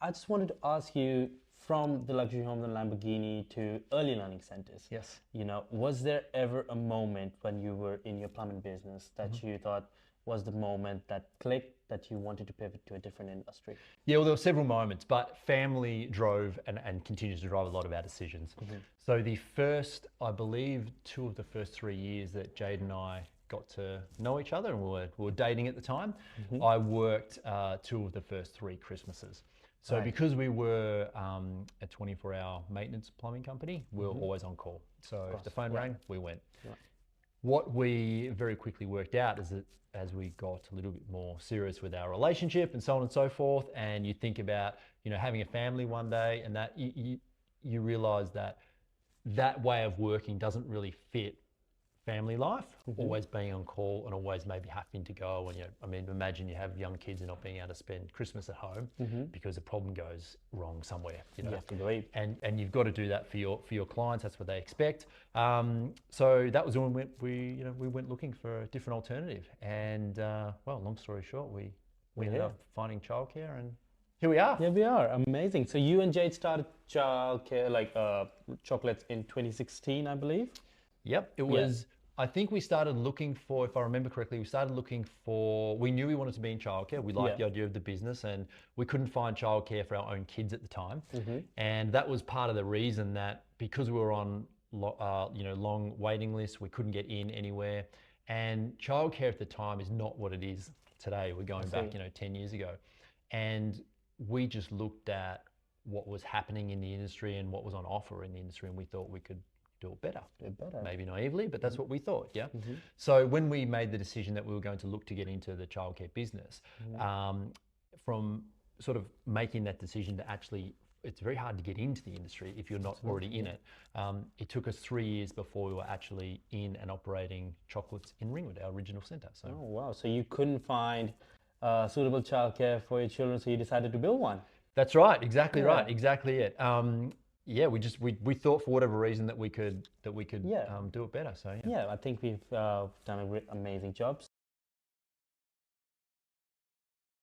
I just wanted to ask you, from the luxury home, the Lamborghini, to early learning centers. Yes. Was there ever a moment when you were in your plumbing business that you thought was the moment that clicked, that you wanted to pivot to a different industry? Yeah, well, there were several moments, but family drove and continues to drive a lot of our decisions. So the first, I believe, 2 of the first 3 years that Jade and I got to know each other, and we were dating at the time, I worked 2 of the first 3 Christmases. So because we were a 24-hour maintenance plumbing company, we were always on call. So if the phone rang, we went. What we very quickly worked out is that as we got a little bit more serious with our relationship and so on and so forth, and you think about, having a family one day, and that you realize that that way of working doesn't really fit family life, always being on call and always maybe having to go. And imagine you have young kids and not being able to spend Christmas at home because a problem goes wrong somewhere. You have to leave. And you've got to do that for your clients. That's what they expect. So that was when we went looking for a different alternative. And well, long story short, we ended up finding childcare, and here we are. Here we are. Amazing. So you and Jade started childcare, like Choklits, in 2016, I believe. Yep, it was. I think we started looking for, if I remember correctly, we knew we wanted to be in childcare. We liked the idea of the business, and we couldn't find childcare for our own kids at the time. And that was part of the reason, that because we were on long waiting lists, we couldn't get in anywhere. And childcare at the time is not what it is today. We're going back 10 years ago. And we just looked at what was happening in the industry and what was on offer in the industry, and we thought we could do it better. Maybe naively, but that's what we thought, yeah? So when we made the decision that we were going to look to get into the childcare business, from sort of making that decision to actually, it's very hard to get into the industry if you're not already in it. It took us 3 years before we were actually in and operating Choklits in Ringwood, our original centre. So. Oh, wow. So you couldn't find suitable childcare for your children, so you decided to build one. That's right. Exactly right. Exactly it. Yeah, we thought for whatever reason that we could do it better. So yeah, I think we've done an amazing job.